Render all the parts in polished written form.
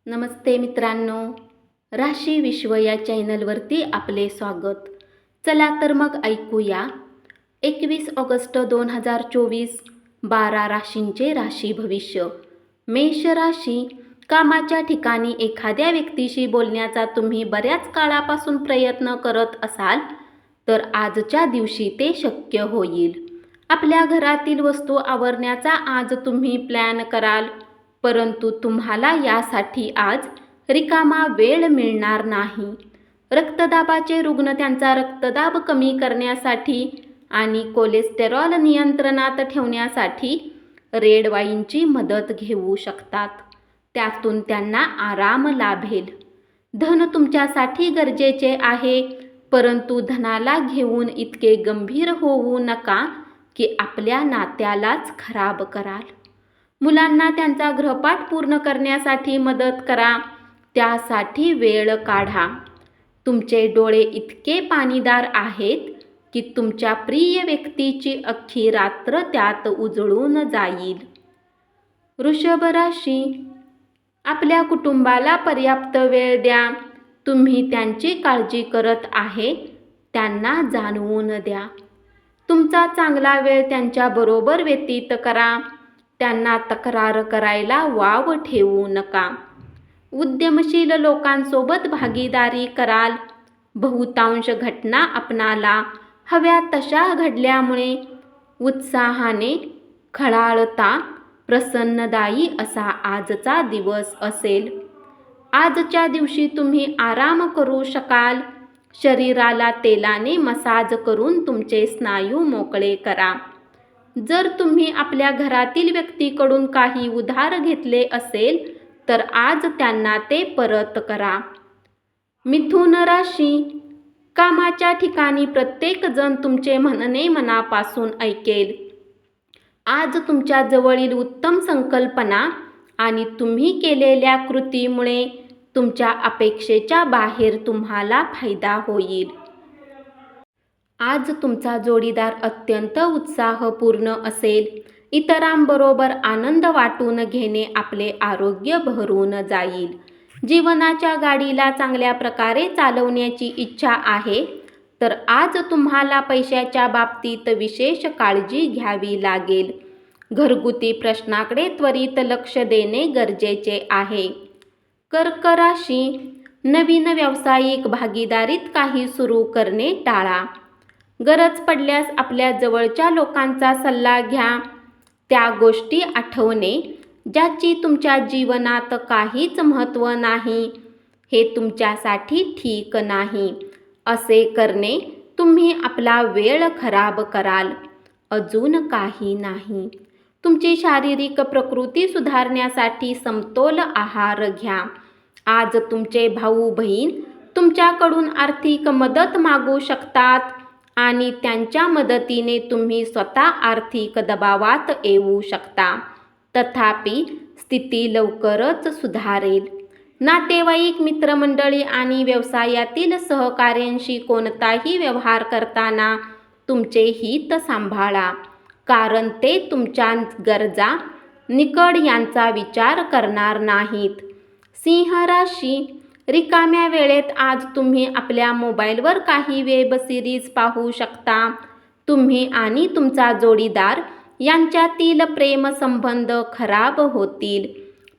नमस्ते मित्रांनो, राशी विश्व या चॅनलवरती आपले स्वागत. चला तर मग ऐकूया 21 ऑगस्ट 2024 12 राशींचे राशी भविष्य. मेष राशी. कामाच्या ठिकाणी एखाद्या व्यक्तीशी बोलण्याचा तुम्ही बऱ्याच काळापासून प्रयत्न करत असाल तर आजच्या दिवशी ते शक्य होईल. आपल्या घरातील वस्तू आवरण्याचा आज तुम्ही प्लॅन कराल, परंतु तुम्हाला यासाठी आज रिकामा वेळ मिळणार नाही. रक्तदाबाचे रुग्ण त्यांचा रक्तदाब कमी करण्यासाठी आणि कोलेस्टेरॉल नियंत्रणात ठेवण्यासाठी रेड वाईनची मदत घेऊ शकतात. त्यातून त्यांना आराम लाभेल. धन तुमच्यासाठी गरजेचे आहे, परंतु धनाला घेऊन इतके गंभीर होऊ नका की आपल्या नात्यालाच खराब कराल. मुलांना त्यांचा गृहपाठ पूर्ण करण्यासाठी मदत करा, त्यासाठी वेळ काढा. तुमचे डोळे इतके पाणीदार आहेत की तुमच्या प्रिय व्यक्तीची अख्खी रात्र त्यात उजळून जाईल. वृषभ राशी. आपल्या कुटुंबाला पर्याप्त वेळ द्या. तुम्ही त्यांची काळजी करत आहे त्यांना जाणवून द्या. तुमचा चांगला वेळ त्यांच्याबरोबर व्यतीत करा. त्यांना तक्रार करायला वाव ठेवू नका. उद्यमशील लोकांसोबत भागीदारी कराल. बहुतांश घटना आपणाला हव्या तशा घडल्यामुळे उत्साहाने खळाळता प्रसन्नदायी असा आजचा दिवस असेल. आजच्या दिवशी तुम्ही आराम करू शकाल. शरीराला तेलाने मसाज करून तुमचे स्नायू मोकळे करा. जर तुम्ही आपल्या घरातील व्यक्तीकडून काही उधार घेतले असेल तर आज त्यांना ते परत करा. मिथुन राशी. कामाच्या ठिकाणी प्रत्येक जण तुमचे म्हणणे मनापासून ऐकेल. आज तुमच्या जवळील उत्तम संकल्पना आणि तुम्ही केलेल्या कृतीमुळे तुमच्या अपेक्षेच्या बाहेर तुम्हाला फायदा होईल. आज तुमचा जोडीदार अत्यंत उत्साहपूर्ण असेल. इतरांबरोबर आनंद वाटून घेणे आपले आरोग्य भरून जाईल. जीवनाच्या गाडीला चांगल्या प्रकारे चालवण्याची इच्छा आहे तर आज तुम्हाला पैशाच्या बाबतीत विशेष काळजी घ्यावी लागेल. घरगुती प्रश्नाकडे त्वरित लक्ष देणे गरजेचे आहे. कर्क राशी. नवीन व्यावसायिक भागीदारीत काही सुरू करणे टाळा. गरज पडल्यास आपल्या जवळच्या लोकांचा सल्ला घ्या. त्या गोष्टी आठवणे ज्याची तुमच्या जीवनात काहीच महत्त्व नाही हे तुमच्यासाठी ठीक नाही. असे करणे तुम्ही आपला वेळ खराब कराल, अजून काही नाही. तुमची शारीरिक प्रकृती सुधारण्यासाठी समतोल आहार घ्या. आज तुमचे भाऊ बहीण तुमच्याकडून आर्थिक मदत मागू शकतात आणि त्यांच्या मदतीने तुम्ही स्वतः आर्थिक दबावात येऊ शकता. तथापि स्थिती लवकरच सुधारेल. नातेवाईक, मित्रमंडळी आणि व्यवसायातील सहकाऱ्यांशी कोणताही व्यवहार करताना तुमचे हित सांभाळा, कारण ते तुमच्या गरजा, निकड यांचा विचार करणार नाहीत. सिंह राशी. रिकाम्या वेळेत आज तुम्ही आपल्या मोबाईलवर काही वेब सिरीज पाहू शकता. तुम्ही आणि तुमचा जोडीदार यांच्यातील प्रेमसंबंध खराब होतील.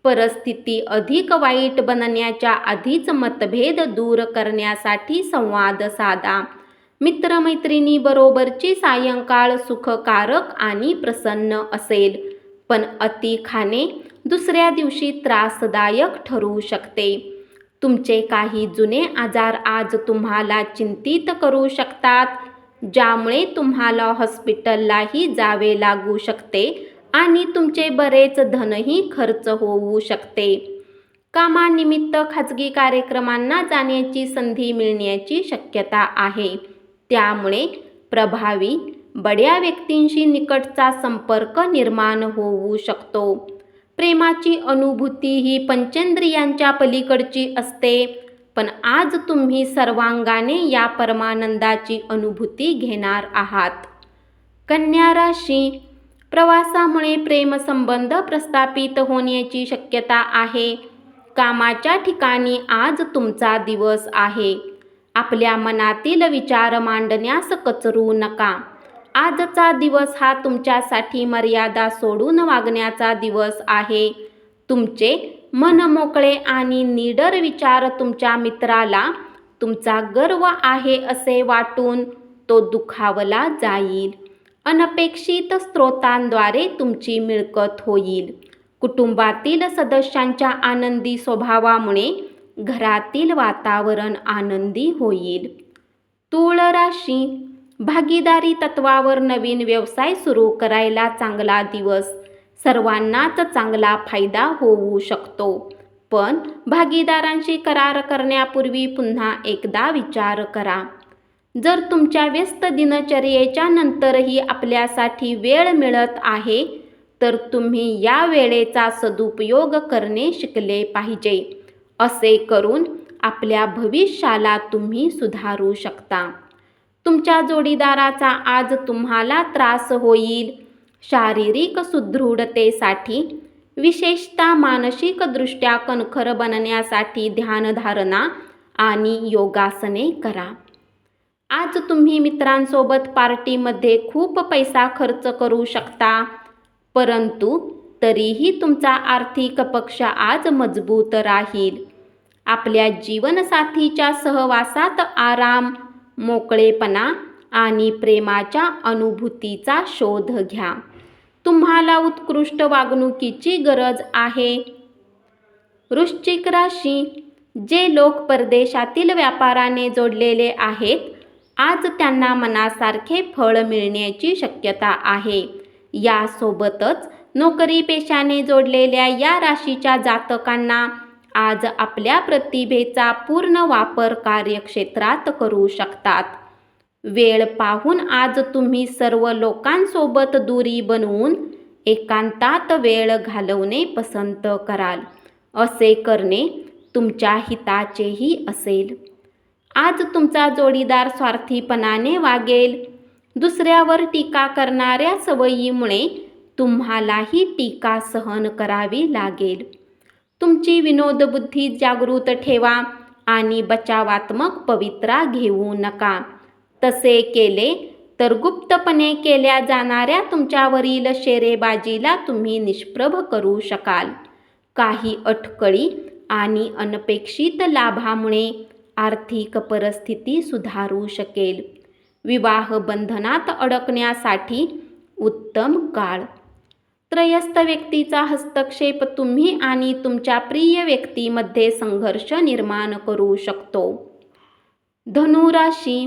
परिस्थिती अधिक वाईट बनण्याच्या आधीच मतभेद दूर करण्यासाठी संवाद साधा. मित्रमैत्रिणीबरोबरची सायंकाळ सुखकारक आणि प्रसन्न असेल, पण अति खाणे दुसऱ्या दिवशी त्रासदायक ठरू शकते. तुमचे काही जुने आजार आज तुम्हाला चिंतित करू शकतात, ज्यामुळे तुम्हाला हॉस्पिटललाही जावे लागू शकते आणि तुमचे बरेच धनही खर्च होऊ शकते. कामानिमित्त खाजगी कार्यक्रमांना जाण्याची संधी मिळण्याची शक्यता आहे. त्यामुळे प्रभावी बड्या व्यक्तींशी निकटचा संपर्क निर्माण होऊ शकतो. प्रेमाची अनुभूती ही पंचेंद्रियांच्या पलीकडची असते, पण आज तुम्ही सर्वांगाने या परमानंदाची अनुभूती घेणार आहात. कन्या राशी. प्रवासामुळे प्रेमसंबंध प्रस्थापित होण्याची शक्यता आहे. कामाच्या ठिकाणी आज तुमचा दिवस आहे. आपल्या मनातील विचार मांडण्यास कचरू नका. आजचा दिवस हा तुमच्यासाठी मर्यादा सोडून वागण्याचा दिवस आहे. तुमचे मन मोकळे आणि निडर विचार तुमच्या मित्राला तुमचा गर्व आहे असे वाटून तो दुखावला जाईल. अनपेक्षित स्रोतांद्वारे तुमची मिळकत होईल. कुटुंबातील सदस्यांच्या आनंदी स्वभावामुळे घरातील वातावरण आनंदी होईल. तूळ राशी, भागीदारी तत्वावर नवीन व्यवसाय सुरू करायला चांगला दिवस. सर्वांनाच चांगला फायदा होऊ शकतो, पण भागीदारांशी करार करण्यापूर्वी पुन्हा एकदा विचार करा. जर तुमच्या व्यस्त दिनचर्येच्या नंतरही आपल्यासाठी वेळ मिळत आहे, तर तुम्ही या वेळेचा सदुपयोग करणे शिकले पाहिजे. असे करून आपल्या भविष्याला तुम्ही सुधारू शकता. तुमच्या जोडीदाराचा आज तुम्हाला त्रास होईल. शारीरिक सुदृढतेसाठी, विशेषतः मानसिकदृष्ट्या कणखर बनण्यासाठी ध्यानधारणा आणि योगासने करा. आज तुम्ही मित्रांसोबत पार्टीमध्ये खूप पैसा खर्च करू शकता, परंतु तरीही तुमचा आर्थिक पक्ष आज मजबूत राहील. आपल्या जीवनसाथीच्या सहवासात आराम, मोकळेपणा आणि प्रेमाच्या अनुभूतीचा शोध घ्या. तुम्हाला उत्कृष्ट वागणुकीची गरज आहे. वृश्चिक राशी, जे लोक परदेशातील व्यापाराने जोडलेले आहेत, आज त्यांना मनासारखे फळ मिळण्याची शक्यता आहे. यासोबतच नोकरी पेशाने जोडलेल्या या राशीच्या जातकांना आज आपल्या प्रतिभेचा पूर्ण वापर कार्यक्षेत्रात करू शकतात. वेळ पाहून आज तुम्ही सर्व लोकांसोबत दूरी बनवून एकांतात वेळ घालवणे पसंत कराल. असे करणे तुमच्या हिताचेही असेल. आज तुमचा जोडीदार स्वार्थीपणाने वागेल. दुसऱ्यावर टीका करणाऱ्या सवयीमुळे तुम्हालाही टीका सहन करावी लागेल. तुमची विनोदबुद्धी जागृत ठेवा आणि बचावात्मक पवित्रा घेऊ नका. तसे केले तर गुप्तपणे केल्या जाणाऱ्या तुमच्यावरील शेरेबाजीला तुम्ही निष्प्रभ करू शकाल. काही अटकळी आणि अनपेक्षित लाभामुळे आर्थिक परिस्थिती सुधारू शकेल. विवाह बंधनात अडकण्यासाठी उत्तम काळ. त्रयस्थ व्यक्तीचा हस्तक्षेप तुम्ही आणि तुमच्या प्रिय व्यक्तीमध्ये संघर्ष निर्माण करू शकतो. धनु राशी,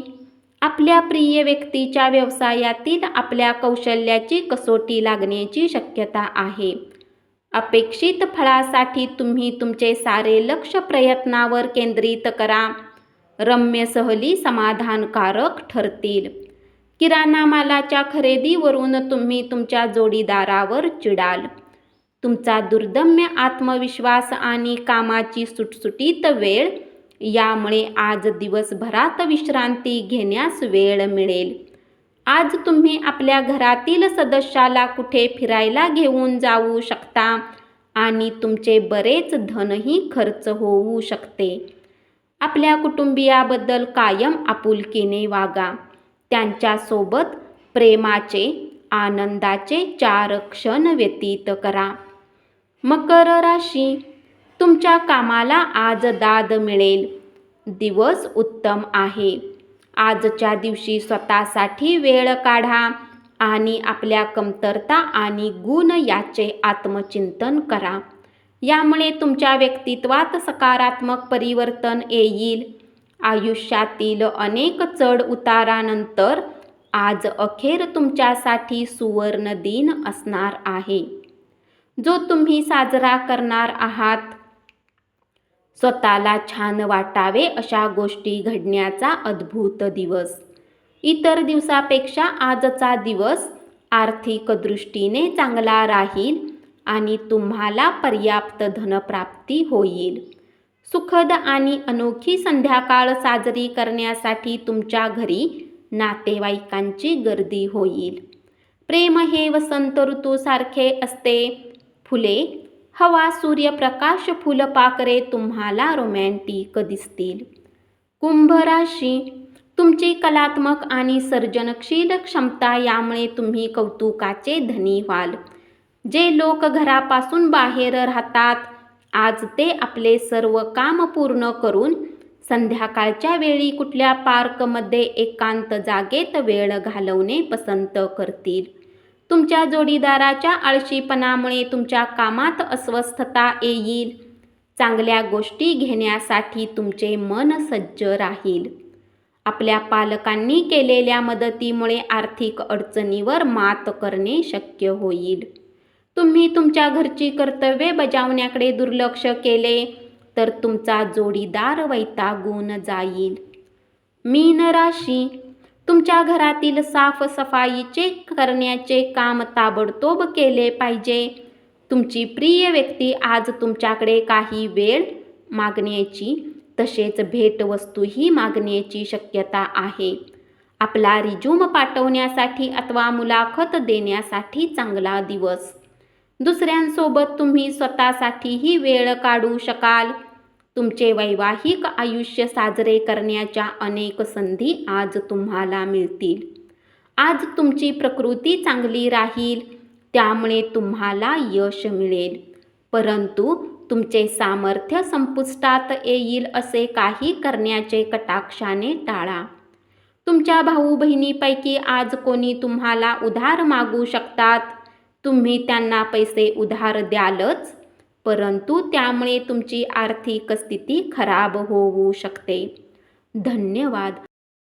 आपल्या प्रिय व्यक्तीच्या व्यवसायातील आपल्या कौशल्याची कसोटी लागण्याची शक्यता आहे. अपेक्षित फळासाठी तुम्ही तुमचे सारे लक्ष प्रयत्नावर केंद्रित करा. रम्य सहली समाधानकारक ठरतील. किराणा मालाच्या खरेदीवरून तुम्ही तुमच्या जोडीदारावर चिडाल. तुमचा दुर्दम्य आत्मविश्वास आणि कामाची सुटसुटीत वेळ यामुळे आज दिवसभरात विश्रांती घेण्यास वेळ मिळेल. आज तुम्ही आपल्या घरातील सदस्याला कुठे फिरायला घेऊन जाऊ शकता आणि तुमचे बरेच धनही खर्च होऊ शकते. आपल्या कुटुंबियाबद्दल कायम आपुलकीने वागा. त्यांच्यासोबत प्रेमाचे, आनंदाचे 4 क्षण व्यतीत करा. मकर राशी, तुमच्या कामाला आज दाद मिळेल. दिवस उत्तम आहे. आजच्या दिवशी स्वतःसाठी वेळ काढा आणि आपल्या कमतरता आणि गुण याचे आत्मचिंतन करा. यामुळे तुमच्या व्यक्तित्वात सकारात्मक परिवर्तन येईल. आयुष्यातील अनेक चढ उतारानंतर आज अखेर तुमच्यासाठी सुवर्ण दिन असणार आहे, जो तुम्ही साजरा करणार आहात. स्वतःला छान वाटावे अशा गोष्टी घडण्याचा अद्भुत दिवस. इतर दिवसापेक्षा आजचा दिवस आर्थिक दृष्टीने चांगला राहील आणि तुम्हाला पर्याप्त धनप्राप्ती होईल. सुखद आणि अनोखी संध्याकाळ साजरी करण्यासाठी तुमच्या घरी नातेवाईकांची गर्दी होईल. प्रेम हे वसंत ऋतूसारखे असते. फुले हवा, सूर्यप्रकाश, फुलपाखरे तुम्हाला रोमॅन्टिक दिसतील. कुंभ राशी, तुमची कलात्मक आणि सर्जनशील क्षमता यामुळे तुम्ही कौतुकाचे धनी व्हाल. जे लोक घरापासून बाहेर राहतात, आज ते आपले सर्व काम पूर्ण करून संध्याकाळच्या वेळी कुठल्या पार्कमध्ये एकांत जागेत वेळ घालवणे पसंत करतील. तुमच्या जोडीदाराच्या आळशीपणामुळे तुमच्या कामात अस्वस्थता येईल. चांगल्या गोष्टी घेण्यासाठी तुमचे मन सज्ज राहील. आपल्या पालकांनी केलेल्या मदतीमुळे आर्थिक अडचणीवर मात करणे शक्य होईल. तुम्ही तुमच्या घरची कर्तव्ये बजावण्याकडे दुर्लक्ष केले तर तुमचा जोडीदार वैतागून जाईल. मीन राशी, तुमच्या घरातील साफसफाईचे करण्याचे काम ताबडतोब केले पाहिजे. तुमची प्रिय व्यक्ती आज तुमच्याकडे काही वेळ मागण्याची तसेच भेटवस्तूही मागण्याची शक्यता आहे. आपला रिझ्यूम पाठवण्यासाठी अथवा मुलाखत देण्यासाठी चांगला दिवस. दुसऱ्यांसोबत तुम्ही स्वतःसाठीही वेळ काढू शकाल. तुमचे वैवाहिक आयुष्य साजरे करण्याच्या अनेक संधी आज तुम्हाला मिळतील. आज तुमची प्रकृती चांगली राहील, त्यामुळे तुम्हाला यश मिळेल. परंतु तुमचे सामर्थ्य संपुष्टात येईल असे काही करण्याचे कटाक्षाने टाळा. तुमच्या भाऊ बहिणीपैकी आज कोणी तुम्हाला उधार मागू शकतात. तुम्ही त्यांना पैसे उधार द्यालच, परंतु त्यामुळे तुमची आर्थिक स्थिती खराब होऊ शकते. धन्यवाद.